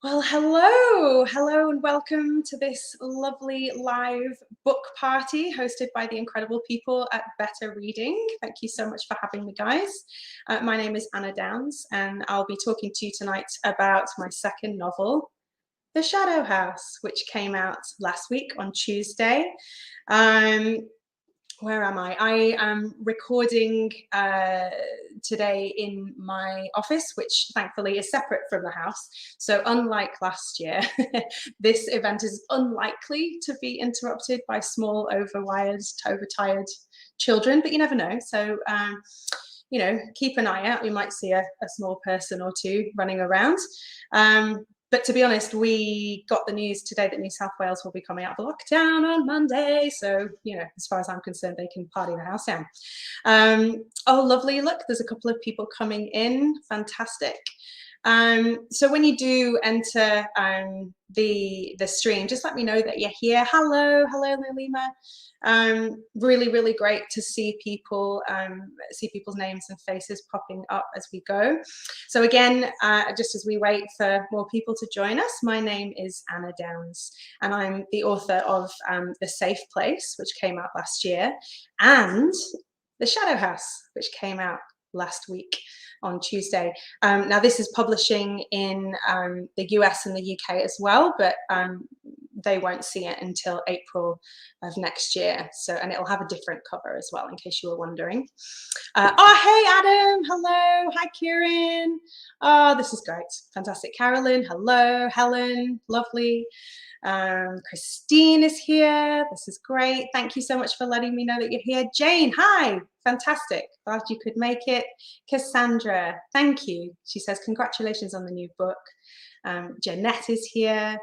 Well, hello, and welcome to this lovely live book party hosted by the incredible people at Better Reading. Thank you so much for having me, guys. My name is Anna Downs, and I'll be talking to you tonight about my second novel, The Shadow House, which came out last week on Tuesday. Where am I? I am recording today in my office, which thankfully is separate from the house. So unlike last year, this event is unlikely to be interrupted by small, overtired children, but you never know. So, keep an eye out. We might see a small person or two running around. But to be honest, we got the news today that New South Wales will be coming out of lockdown on Monday. So, as far as I'm concerned, they can party the house down. Oh, lovely. Look, there's a couple of people coming in. Fantastic. So when you do enter the stream, just let me know that you're here. Hello, Lilima. Really, really great to see people, see people's names and faces popping up as we go. So again, just as we wait for more people to join us, my name is Anna Downs, and I'm the author of The Safe Place, which came out last year, and The Shadow House, which came out last week on Tuesday. Now this is publishing in the US and the UK as well, but they won't see it until April of next year. So, and it'll have a different cover as well, in case you were wondering. Oh, hey, Adam. Hello. Hi, Kieran. Oh, this is great. Fantastic. Carolyn. Hello. Helen. Lovely. Christine is here. This is great. Thank you so much for letting me know that you're here. Jane, hi. Fantastic. Glad you could make it. Cassandra, thank you. She says, congratulations on the new book. Jeanette is here.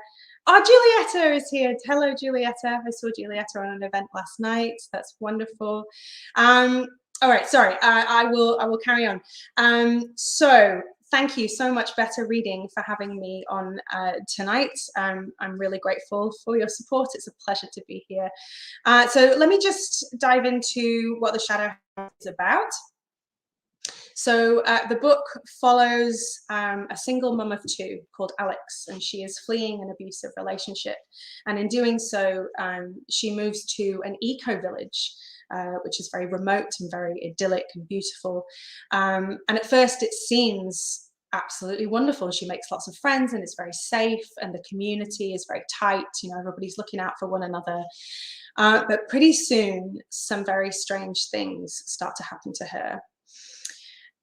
Oh, Giulietta is here. Hello, Giulietta. I saw Giulietta on an event last night. That's wonderful. All right, sorry, I will carry on. So thank you so much, Better Reading, for having me on tonight. I'm really grateful for your support. It's a pleasure to be here. So let me just dive into what The Shadow House is about. So the book follows a single mum of two called Alex, and she is fleeing an abusive relationship. And in doing so, she moves to an eco-village, which is very remote and very idyllic and beautiful. And at first it seems absolutely wonderful. She makes lots of friends and it's very safe, and the community is very tight. Everybody's looking out for one another. But pretty soon, some very strange things start to happen to her.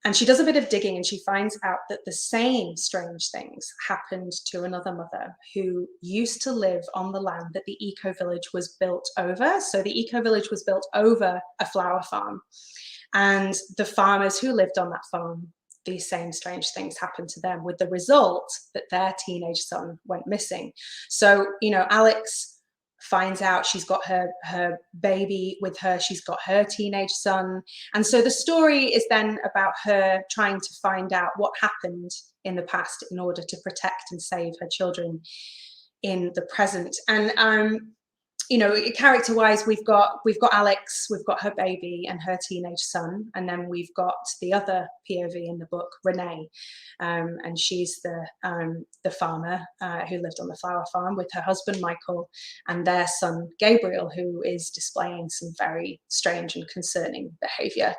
And she does a bit of digging and she finds out that the same strange things happened to another mother who used to live on the land that the eco-village was built over. So the eco-village was built over a flower farm. And the farmers who lived on that farm, these same strange things happened to them, with the result that their teenage son went missing. So, Alex finds out she's got her baby with her, she's got her teenage son. And so the story is then about her trying to find out what happened in the past in order to protect and save her children in the present. And character-wise, we've got Alex, we've got her baby and her teenage son, and then we've got the other POV in the book, Renee, and she's the farmer who lived on the flower farm with her husband Michael and their son Gabriel, who is displaying some very strange and concerning behaviour.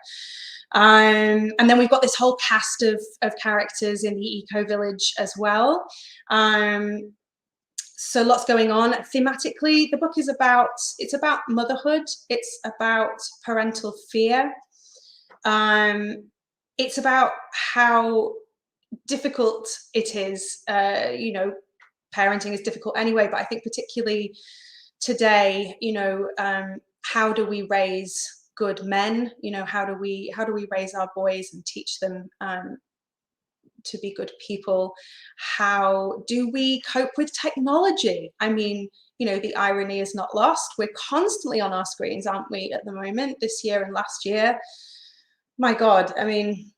And then we've got this whole cast of characters in the eco-village as well. So lots going on. Thematically, the book is about motherhood. It's about parental fear. It's about how difficult it is. Parenting is difficult anyway, but I think particularly today, how do we raise good men? How do we raise our boys and teach them to be good people? How do we cope with technology? I mean, the irony is not lost. We're constantly on our screens, aren't we, at the moment, this year and last year? My God, I mean,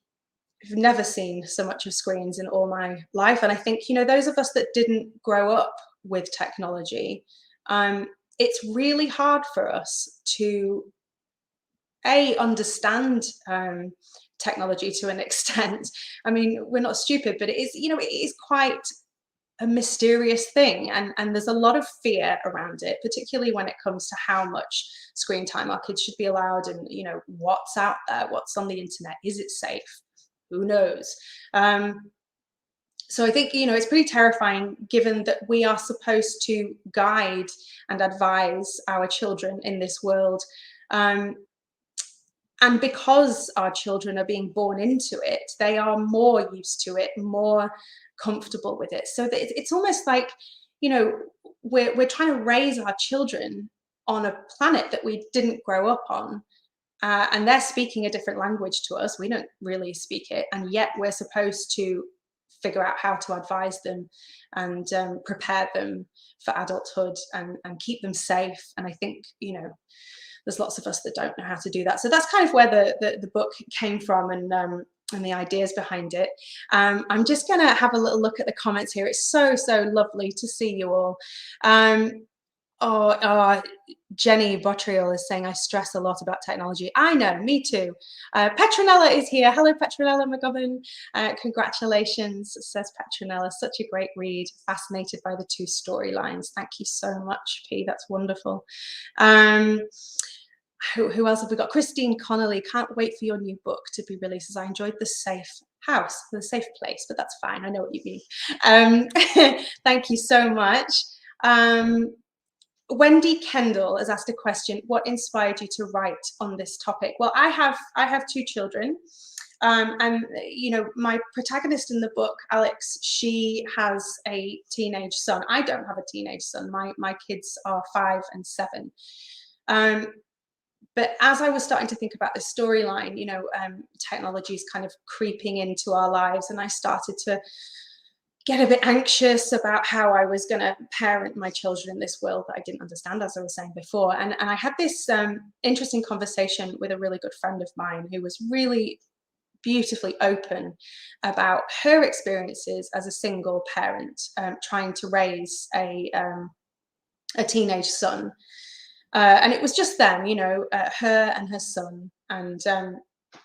I've never seen so much of screens in all my life. And I think, those of us that didn't grow up with technology, it's really hard for us to understand technology to an extent. I mean, we're not stupid, but it is, it is quite a mysterious thing, and there's a lot of fear around it, particularly when it comes to how much screen time our kids should be allowed, and what's out there, what's on the internet, is it safe, who knows. So I think it's pretty terrifying, given that we are supposed to guide and advise our children in this world, and because our children are being born into it, they are more used to it, more comfortable with it. So that it's almost like, we're trying to raise our children on a planet that we didn't grow up on, and they're speaking a different language to us. We don't really speak it, and yet we're supposed to figure out how to advise them and prepare them for adulthood, and keep them safe. And I think there's lots of us that don't know how to do that. So that's kind of where the book came from, and the ideas behind it. I'm just going to have a little look at the comments here. It's so lovely to see you all. Jenny Bottriell is saying, I stress a lot about technology. I know, me too. Petronella is here. Hello, Petronella McGovern. Congratulations, says Petronella. Such a great read. Fascinated by the 2 storylines. Thank you so much, P. That's wonderful. Who else have we got? Christine Connolly, can't wait for your new book to be released, as I enjoyed the safe house, the safe place, but that's fine. I know what you mean. Thank you so much. Wendy Kendall has asked a question: what inspired you to write on this topic? Well, I have 2 children, and my protagonist in the book, Alex, she has a teenage son. I don't have a teenage son. My kids are 5 and 7. But as I was starting to think about this storyline, technology is kind of creeping into our lives, and I started to get a bit anxious about how I was going to parent my children in this world that I didn't understand, as I was saying before. And I had this interesting conversation with a really good friend of mine who was really beautifully open about her experiences as a single parent, trying to raise a teenage son. And it was just them, her and her son. And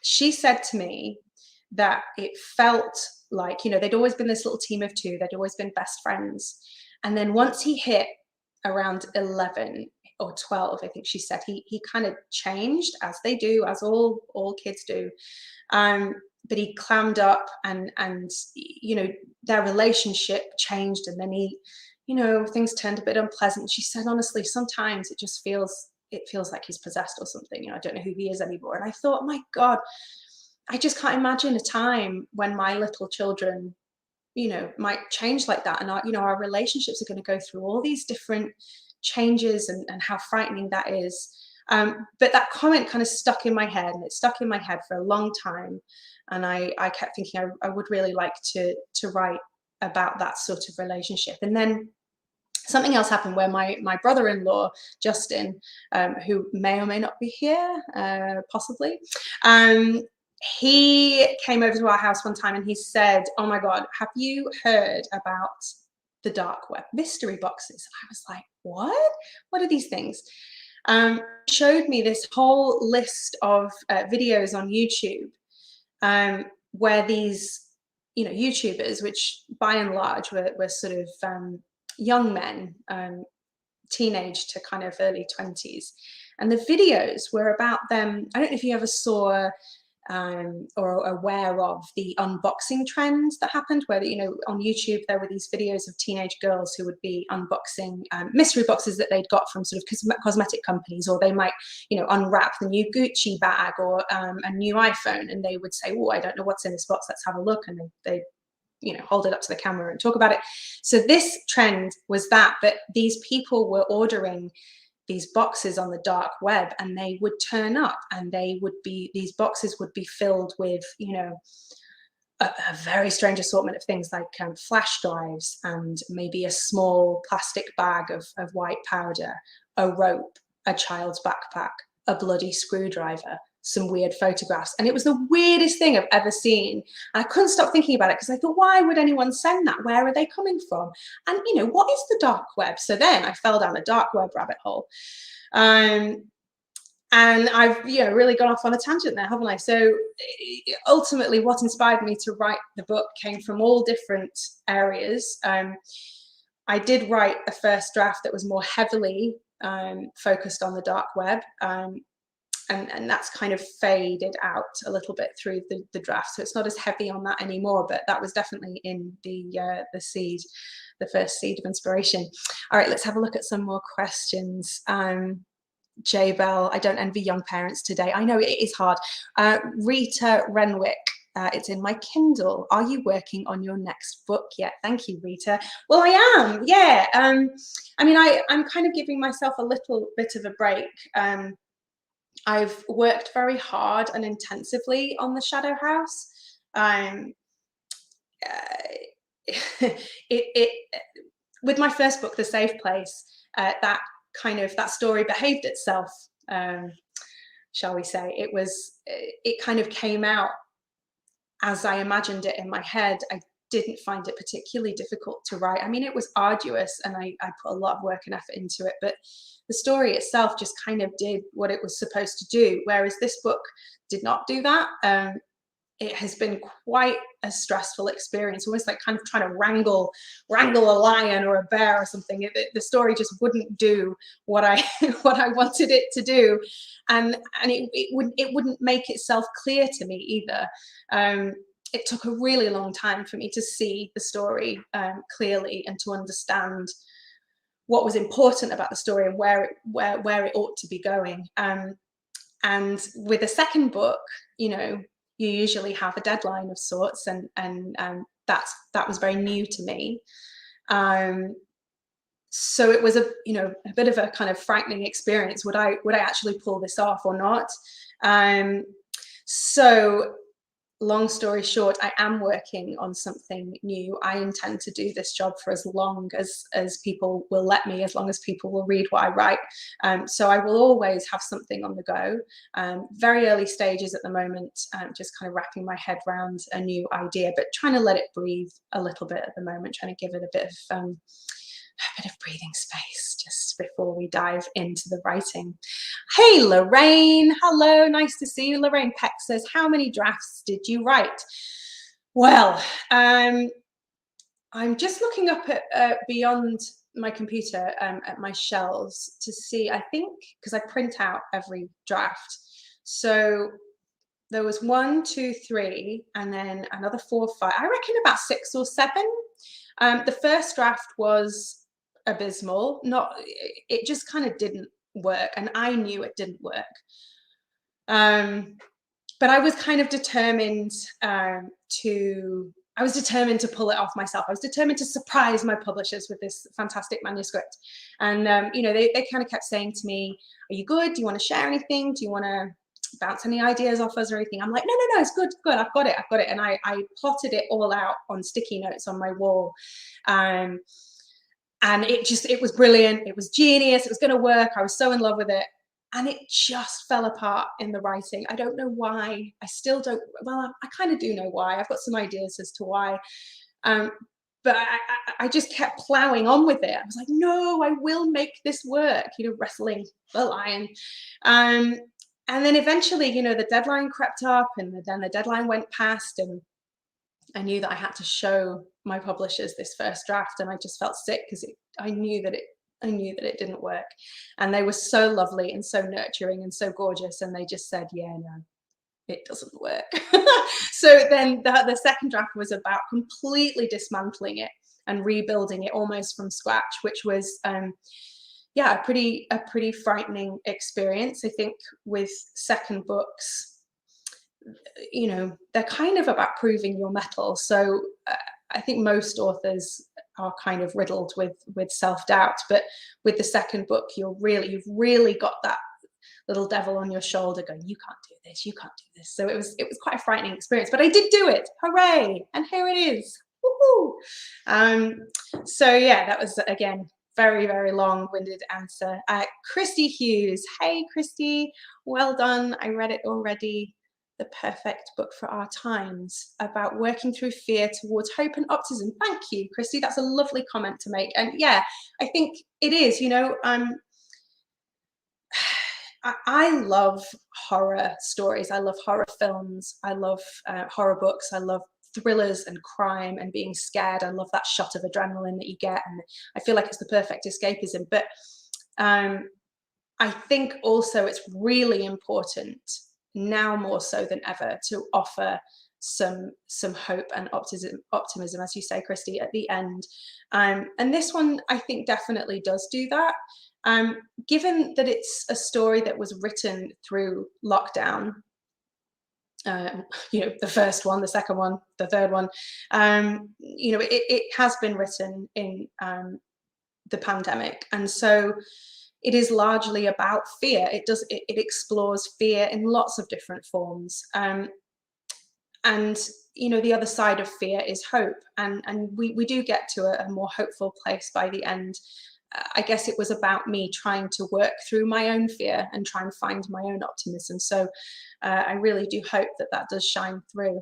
she said to me that it felt like, they'd always been this little team of 2. They'd always been best friends. And then once he hit around 11 or 12, I think she said, he kind of changed, as they do, as all kids do. But he clammed up, and their relationship changed. And then things turned a bit unpleasant. She said, honestly, sometimes it just feels like he's possessed or something. I don't know who he is anymore. And I thought, my God, I just can't imagine a time when my little children, might change like that. And our relationships are going to go through all these different changes, and how frightening that is. But that comment kind of stuck in my head, and it stuck in my head for a long time. And I kept thinking I would really like to write about that sort of relationship. And then something else happened where my brother-in-law, Justin, who may or may not be here, possibly, he came over to our house one time, and he said, oh my God, have you heard about the dark web, mystery boxes? I was like, what are these things? He showed me this whole list of videos on YouTube, where these YouTubers, which by and large were sort of young men, teenage to kind of early 20s. And the videos were about them. I don't know if you ever saw or are aware of the unboxing trends that happened, where on YouTube there were these videos of teenage girls who would be unboxing mystery boxes that they'd got from sort of cosmetic companies, or they might unwrap the new Gucci bag or a new iPhone, and they would say, oh, I don't know what's in this box, let's have a look. And they hold it up to the camera and talk about it. So this trend was that these people were ordering these boxes on the dark web, and they would turn up, and these boxes would be filled with a very strange assortment of things, like flash drives, and maybe a small plastic bag of white powder, a rope, a child's backpack, a bloody screwdriver, some weird photographs. And it was the weirdest thing I've ever seen. And I couldn't stop thinking about it, because I thought, why would anyone send that? Where are they coming from? And what is the dark web? So then I fell down a dark web rabbit hole. And I've really gone off on a tangent there, haven't I? So ultimately, what inspired me to write the book came from all different areas. I did write a first draft that was more heavily focused on the dark web, and that's kind of faded out a little bit through the draft. So it's not as heavy on that anymore, but that was definitely in the seed, the first seed of inspiration. All right, let's have a look at some more questions. J Bell, I don't envy young parents today. I know it is hard. Rita Renwick, it's in my Kindle. Are you working on your next book yet? Thank you, Rita. Well, I am, yeah. I mean, I'm kind of giving myself a little bit of a break. I've worked very hard and intensively on the Shadow House. With my first book, The Safe Place, that story behaved itself, shall we say. It kind of came out as I imagined it in my head. I didn't find it particularly difficult to write. I mean, it was arduous, and I put a lot of work and effort into it, but the story itself just kind of did what it was supposed to do, whereas this book did not do that. It has been quite a stressful experience, almost like kind of trying to wrangle a lion or a bear or something. The story just wouldn't do what I wanted it to do, and it wouldn't make itself clear to me either. It took a really long time for me to see the story clearly and to understand what was important about the story and where it ought to be going. And with a second book, you usually have a deadline of sorts, and that was very new to me. So it was a bit of a kind of frightening experience. Would I actually pull this off or not? So long story short, I am working on something new. I intend to do this job for as long as people will let me, as long as people will read what I write. So I will always have something on the go. Very early stages at the moment, just kind of wrapping my head around a new idea, but trying to let it breathe a little bit at the moment, trying to give it a bit of breathing space just before we dive into the writing. Hey, Lorraine. Hello. Nice to see you. Lorraine Peck says, how many drafts did you write? Well, I'm just looking up at beyond my computer at my shelves to see, I think, because I print out every draft. So there was 1, 2, 3, and then another 4, 5. I reckon about 6 or 7. The first draft was abysmal. It just kind of didn't work, and I knew it didn't work. But I was kind of determined to pull it off myself. I was determined to surprise my publishers with this fantastic manuscript. And they kind of kept saying to me, are you good? Do you want to share anything? Do you want to bounce any ideas off us or anything? I'm like, no, it's good, I've got it. And I plotted it all out on sticky notes on my wall. And it was brilliant. It was genius. It was going to work. I was so in love with it. And it just fell apart in the writing. I don't know why. I still don't. Well, I kind of do know why. I've got some ideas as to why. But I just kept plowing on with it. I was like, no, I will make this work, wrestling the lion. And then eventually, the deadline crept up, and then the deadline went past, and I knew that I had to show my publishers this first draft, and I just felt sick because I knew that it didn't work. And they were so lovely and so nurturing and so gorgeous, and they just said, yeah, no, it doesn't work. So then the second draft was about completely dismantling it and rebuilding it almost from scratch, which was a pretty frightening experience. I think with second books, they're kind of about proving your mettle. So I think most authors are kind of riddled with self-doubt, but with the second book, you've really got that little devil on your shoulder going, you can't do this, you can't do this. So it was quite a frightening experience, but I did do it. Hooray. And here it is. Woohoo. So yeah, that was, again, very, very long-winded answer. Christy Hughes. Hey, Christy. Well done. I read it already. The perfect book for our times, about working through fear towards hope and optimism. Thank you, Christy. That's a lovely comment to make. And yeah, I think it is, I love horror stories. I love horror films. I love horror books. I love thrillers and crime and being scared. I love that shot of adrenaline that you get, and I feel like it's the perfect escapism. But um, I think also it's really important now more so than ever to offer some hope and optimism, as you say, Christy, at the end. And this one, I think, definitely does do that. Given that it's a story that was written through lockdown, the first one, the second one, the third one, it has been written in the pandemic, and so it is largely about fear. It explores fear in lots of different forms, and the other side of fear is hope, and we do get to a more hopeful place by the end. I guess it was about me trying to work through my own fear and try and find my own optimism. So I really do hope that that does shine through.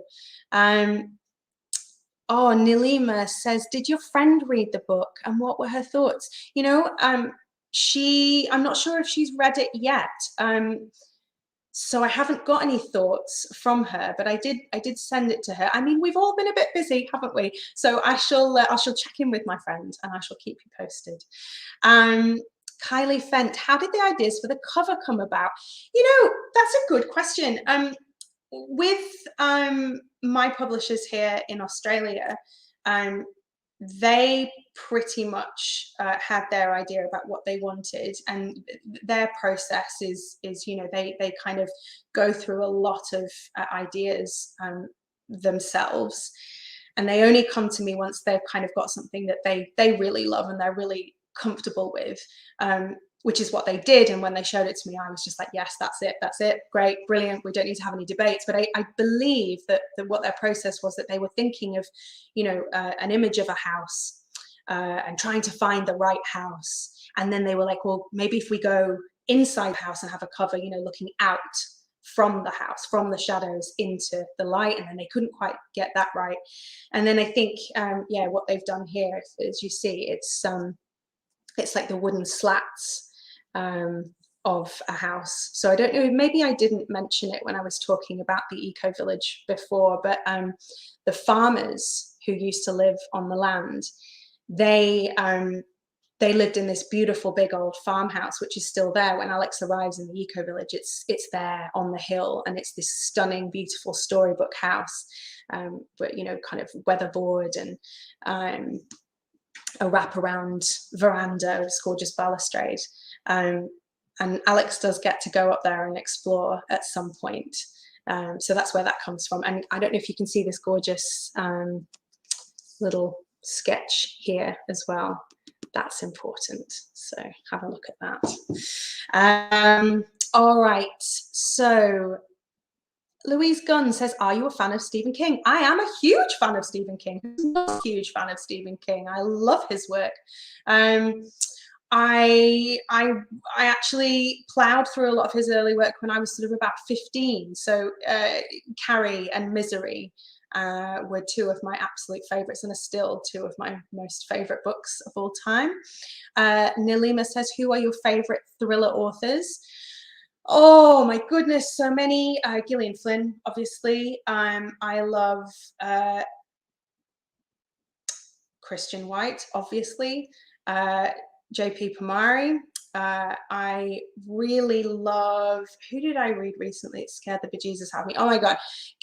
Oh, Nilima says, did your friend read the book and what were her thoughts? I'm not sure if she's read it yet. So I haven't got any thoughts from her, but I did send it to her. I mean, we've all been a bit busy, haven't we? So I shall check in with my friend and I shall keep you posted. Kylie Fent, how did the ideas for the cover come about? That's a good question. With my publishers here in Australia, they pretty much had their idea about what they wanted, and their process is they kind of go through a lot of ideas themselves, and they only come to me once they've kind of got something that they really love and they're really comfortable with, which is what they did. And when they showed it to me, I was just like, yes, that's it, great, brilliant, we don't need to have any debates. But I believe that what their process was, that they were thinking of an image of a house and trying to find the right house, and then they were like, well, maybe if we go inside the house and have a cover looking out from the house, from the shadows into the light, and then they couldn't quite get that right. And then I think what they've done here, as you see, it's like the wooden slats of a house. So I don't know, maybe I didn't mention it when I was talking about the eco village before, but the farmers who used to live on the land, they lived in this beautiful big old farmhouse, which is still there. When Alex arrives in the eco village, it's there on the hill, and it's this stunning, beautiful storybook house, but kind of weatherboard and a wraparound veranda, this gorgeous balustrade. And Alex does get to go up there and explore at some point. So that's where that comes from. And I don't know if you can see this gorgeous little sketch here as well. That's important. So have a look at that. All right. So Louise Gunn says, are you a fan of Stephen King? I am a huge fan of Stephen King. Who's not a huge fan of Stephen King? I love his work. I actually plowed through a lot of his early work when I was sort of about 15. So Carrie and Misery were two of my absolute favorites, and are still two of my most favorite books of all time. Nilima says, who are your favorite thriller authors? Oh my goodness, so many. Gillian Flynn, obviously. I love Christian White, obviously. J.P. Pomari. I really love, who did I read recently? It scared the bejesus out of me. Oh my God,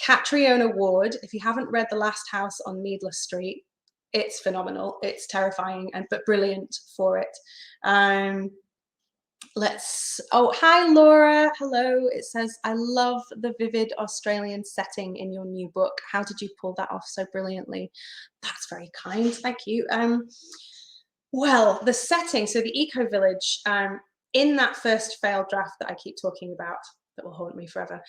Catriona Ward. If you haven't read The Last House on Needless Street, it's phenomenal. It's terrifying, but brilliant for it. Hi Laura, hello. It says, I love the vivid Australian setting in your new book. How did you pull that off so brilliantly? That's very kind, thank you. Well, the setting, so the eco village, in that first failed draft that I keep talking about, that will haunt me forever,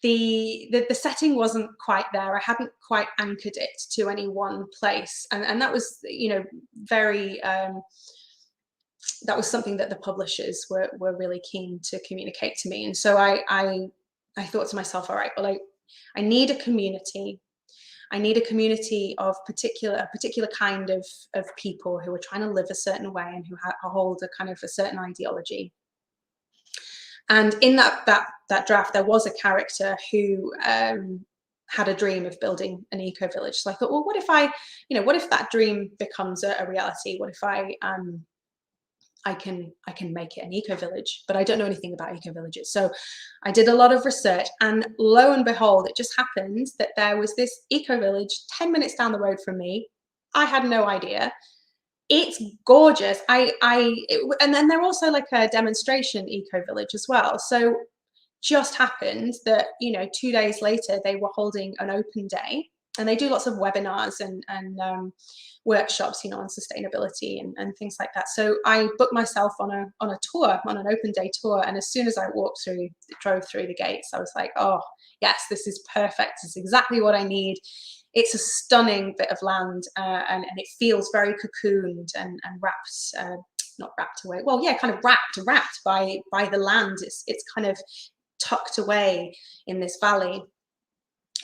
the setting wasn't quite there. I hadn't quite anchored it to any one place, and that was very that was something that the publishers were really keen to communicate to me. And so I thought to myself, all right, well, I need a community. I need a community of a particular kind of people who are trying to live a certain way and who hold a kind of a certain ideology. And in that draft, there was a character who had a dream of building an eco-village. So I thought, well, what if that dream becomes a reality? What if I can make it an eco-village, but I don't know anything about eco-villages. So I did a lot of research, and lo and behold, it just happened that there was this eco-village 10 minutes down the road from me. I had no idea. It's gorgeous. And then they're also like a demonstration eco-village as well. So just happened that, 2 days later, they were holding an open day, and they do lots of webinars and workshops, on sustainability and things like that. So I booked myself on a tour, on an open day tour. And as soon as I drove through the gates, I was like, oh yes, this is perfect. This is exactly what I need. It's a stunning bit of land, and it feels very cocooned and wrapped, not wrapped away. Well, yeah, kind of wrapped by the land. It's kind of tucked away in this valley.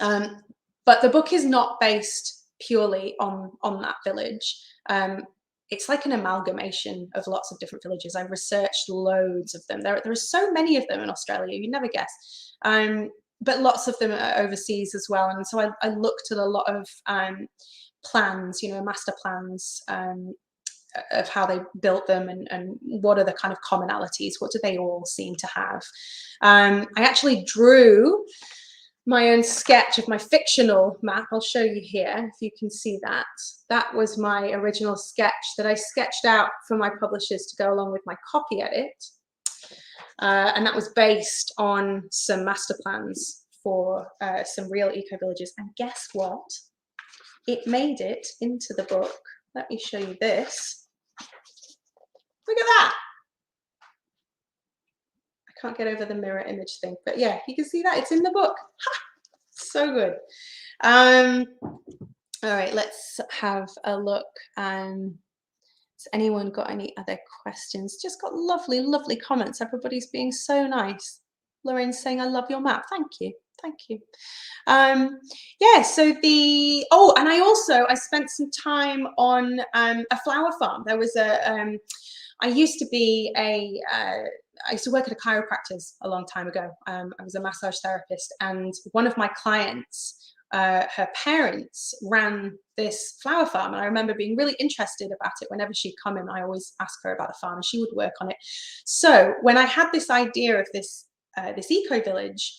But the book is not based purely on that village. It's like an amalgamation of lots of different villages. I've researched loads of them. There are so many of them in Australia, you'd never guess. But lots of them are overseas as well. And so I looked at a lot of plans, master plans, of how they built them, and what are the kind of commonalities, what do they all seem to have. I actually drew my own sketch of my fictional map. I'll show you here if you can see that. That was my original sketch that I sketched out for my publishers to go along with my copy edit. And that was based on some master plans for some real eco-villages. And guess what? It made it into the book. Let me show you this. Look at that. I can't get over the mirror image thing, but yeah, you can see that it's in the book. Ha! So good. All right, let's have a look. Has anyone got any other questions? Just got lovely, lovely comments. Everybody's being so nice. Lorraine's saying, I love your map. Thank you. Thank you. Yeah, so and I spent some time on a flower farm. There was I used to work at a chiropractor's a long time ago. I was a massage therapist, and one of my clients, her parents ran this flower farm, and I remember being really interested about it. Whenever she'd come in, I always asked her about the farm, and she would work on it. So when I had this idea of this eco-village,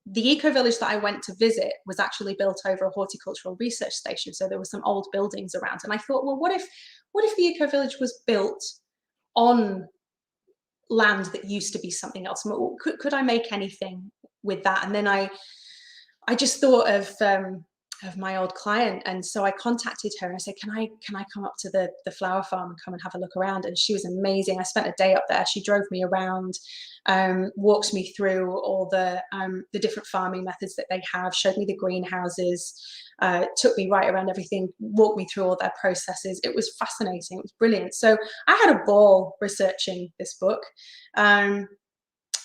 the eco-village that I went to visit was actually built over a horticultural research station. So there were some old buildings around, and I thought, well, what if the eco-village was built on land that used to be something else? Could I make anything with that? And then I just thought of my old client, and so I contacted her and I said, can I come up to the flower farm and come and have a look around? And she was amazing. I spent a day up there. She drove me around, walked me through all the different farming methods that they have, showed me the greenhouses, took me right around everything, walked me through all their processes. It was fascinating. It was brilliant. So I had a ball researching this book.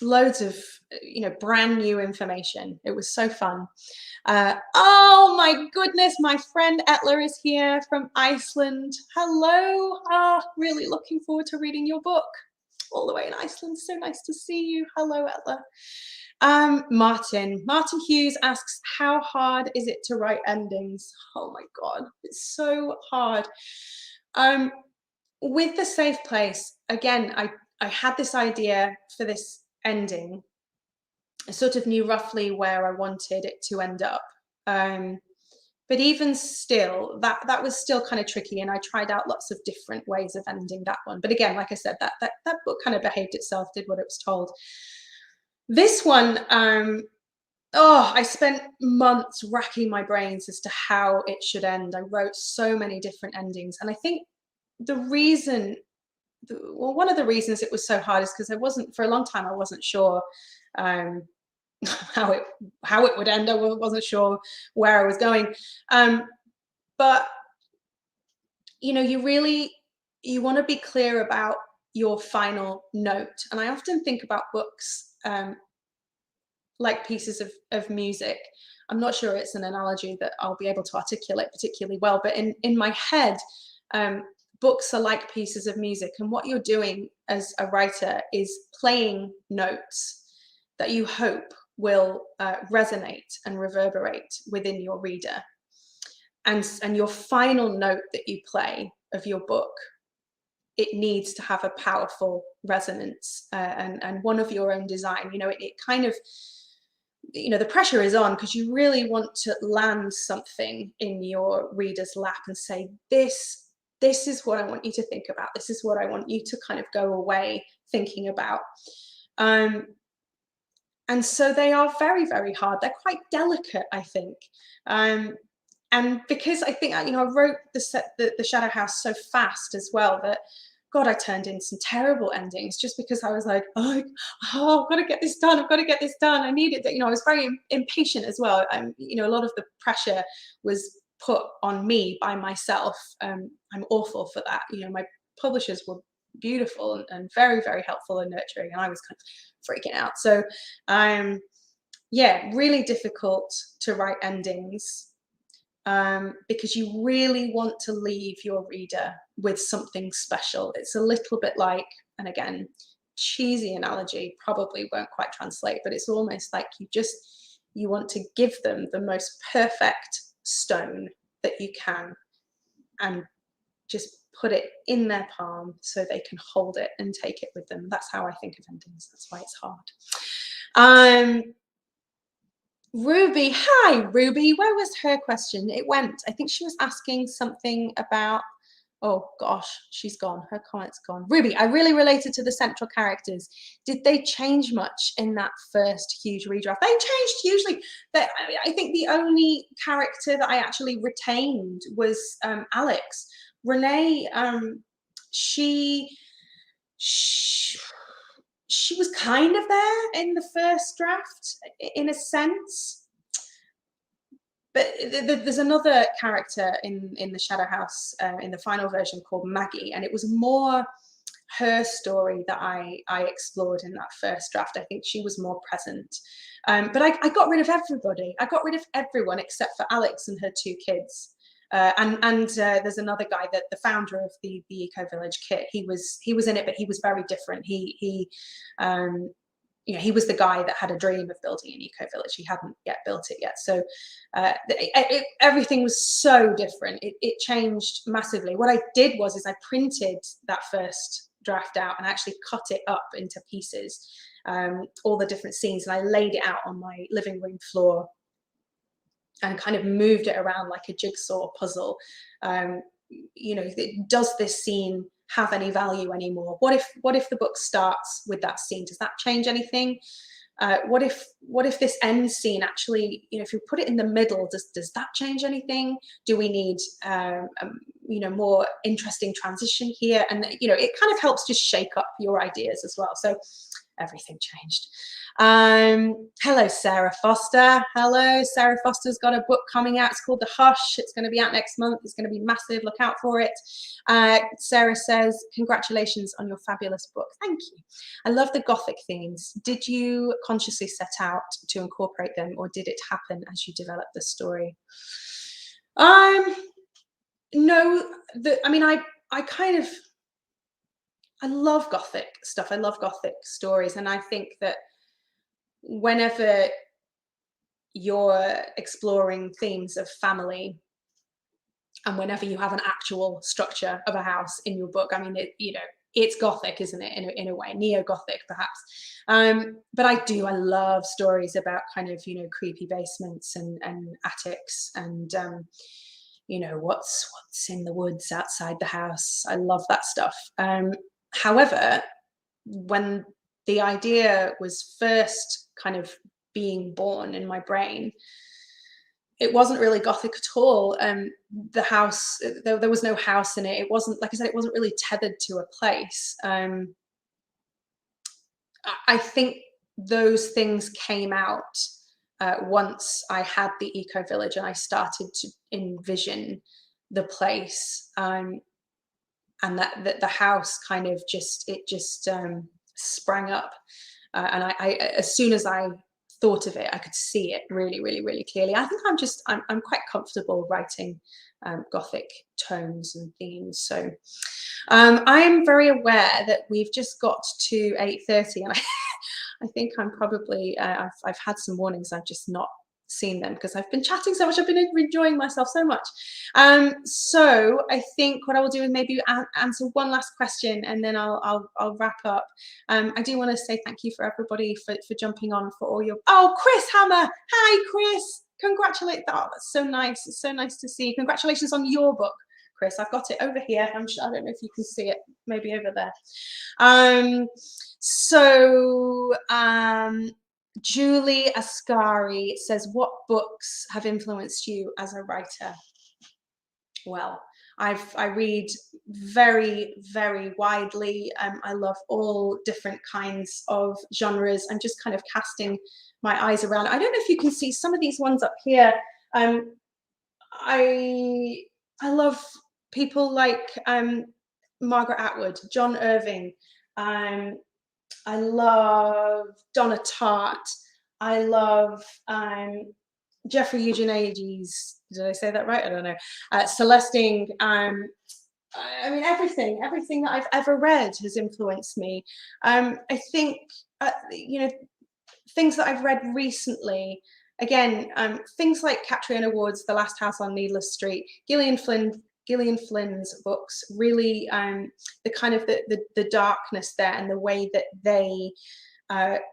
Loads of brand new information. It was so fun. Oh my goodness, my friend Etla is here from Iceland. Hello. Really looking forward to reading your book all the way in Iceland. So nice to see you. Hello, Etla. Martin Hughes asks, how hard is it to write endings? Oh my God, it's so hard. With The Safe Place, again, I had this idea for this ending. I sort of knew roughly where I wanted it to end up. But even still, that was still kind of tricky, and I tried out lots of different ways of ending that one. But again, like I said, that book kind of behaved itself, did what it was told. This one, I spent months racking my brains as to how it should end. I wrote so many different endings, and I think one of the reasons it was so hard is because for a long time I wasn't sure how it would end. I wasn't sure where I was going. But you want to be clear about your final note. And I often think about books like pieces of music. I'm not sure it's an analogy that I'll be able to articulate particularly well, but in my head, books are like pieces of music, and what you're doing as a writer is playing notes that you hope will resonate and reverberate within your reader. And your final note that you play of your book, it needs to have a powerful resonance, and one of your own design. It kind of, the pressure is on, because you really want to land something in your reader's lap and say, this is what I want you to think about. This is what I want you to kind of go away thinking about. And so they are very, very hard. They're quite delicate, I think. And because I think, I wrote the Shadow House so fast as well, that God, I turned in some terrible endings just because I was like, oh, I've got to get this done. I've got to get this done. I need it. I was very impatient as well. A lot of the pressure was put on me by myself. I'm awful for that. My publishers were beautiful and very, very helpful and nurturing, and I was kind of freaking out. So, yeah, really difficult to write endings. Because you really want to leave your reader with something special. It's a little bit like, and again, cheesy analogy, probably won't quite translate, but it's almost like you want to give them the most perfect stone that you can, and just put it in their palm so they can hold it and take it with them. That's how I think of endings. That's why it's hard. Ruby, hi Ruby, where was her question? It went, I think she was asking something about, oh gosh, she's gone, her comment's gone. Ruby, I really related to the central characters. Did they change much in that first huge redraft? They changed hugely. I think the only character that I actually retained was Alex. Renee, she was kind of there in the first draft, in a sense. But there's another character in the Shadow House in the final version called Maggie, and it was more her story that I explored in that first draft. I think she was more present. But I got rid of everybody. I got rid of everyone except for Alex and her 2 kids. And there's another guy, that the founder of the Eco Village, Kit. He was in it, but he was very different. He was the guy that had a dream of building an eco village. He hadn't yet built it yet. So everything was so different. It changed massively. What I did was I printed that first draft out and actually cut it up into pieces, all the different scenes, and I laid it out on my living room floor and kind of moved it around like a jigsaw puzzle. Does this scene have any value anymore? What if the book starts with that scene? Does that change anything? What if this end scene actually, if you put it in the middle, does that change anything? Do we need more interesting transition here? And it kind of helps just shake up your ideas as well. So everything changed. Hello, Sarah Foster. Hello, Sarah Foster's got a book coming out. It's called The Hush. It's going to be out next month. It's going to be massive. Look out for it. Sarah says, congratulations on your fabulous book. Thank you. I love the Gothic themes. Did you consciously set out to incorporate them, or did it happen as you developed the story? No, I love Gothic stuff. I love Gothic stories. And I think that whenever you're exploring themes of family, and whenever you have an actual structure of a house in your book, it's Gothic, isn't it? In a way, neo-Gothic perhaps. But I love stories about kind of, creepy basements and attics and, what's in the woods outside the house. I love that stuff. However, when the idea was first kind of being born in my brain, it wasn't really Gothic at all. The house, there was no house in it. It wasn't, like I said, it wasn't really tethered to a place. I think those things came out once I had the Eco Village and I started to envision the place. And that the house kind of just sprang up. And I, as soon as I thought of it. I could see it really, really, really clearly. I think I'm quite comfortable writing Gothic tones and themes. So I am very aware that we've just got to 8:30, and I think I'm probably I've had some warnings. I've just not seen them because I've been chatting so much. I've been enjoying myself so much. So I think what I will do is maybe answer one last question, and then I'll wrap up. I do want to say thank you for everybody for jumping on, for all your. Oh, Chris Hammer, hi Chris, congratulate. Oh, that's so nice. It's so nice to see. Congratulations on your book, Chris. I've got it over here. I don't know if you can see it. Maybe over there. Julie Ascari says, what books have influenced you as a writer? Well, I read very, very widely. I love all different kinds of genres, and just kind of casting my eyes around. I don't know if you can see some of these ones up here. I love people like Margaret Atwood, John Irving. I love Donna Tartt. I love Jeffrey Eugenides. Did I say that right? I don't know. Celeste Ng. I mean, everything that I've ever read has influenced me. I think, things that I've read recently, again, things like Catriona Ward's The Last House on Needless Street, Gillian Flynn's books, really the kind of the darkness there, and the way that they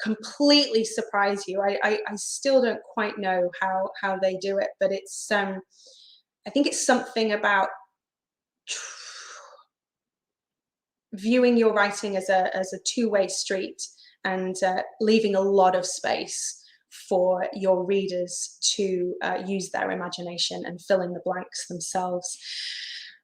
completely surprise you. I still don't quite know how they do it, but it's I think it's something about viewing your writing as a two-way street, and leaving a lot of space for your readers to use their imagination and fill in the blanks themselves.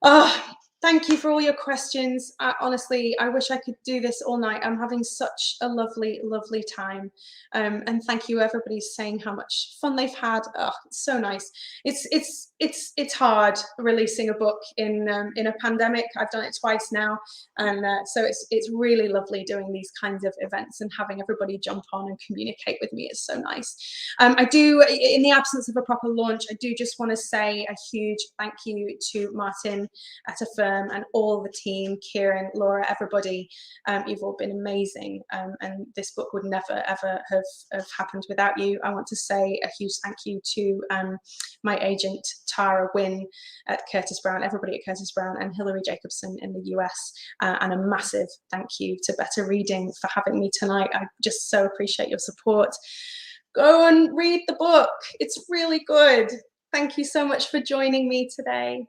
Oh, thank you for all your questions. Honestly, I wish I could do this all night. I'm having such a lovely, lovely time. And thank you, everybody's saying how much fun they've had. Oh, it's so nice. It's hard releasing a book in a pandemic. I've done it twice now, and so it's really lovely doing these kinds of events and having everybody jump on and communicate with me. It's so nice. I do, in the absence of a proper launch, I do just want to say a huge thank you to Martin at Affirm and all the team, Kieran, Laura, everybody. You've all been amazing, and this book would never ever have happened without you. I want to say a huge thank you to my agent Tara Wynn at Curtis Brown, everybody at Curtis Brown, and Hilary Jacobson in the US, and a massive thank you to Better Reading for having me tonight. I just so appreciate your support. Go and read the book, it's really good. Thank you so much for joining me today.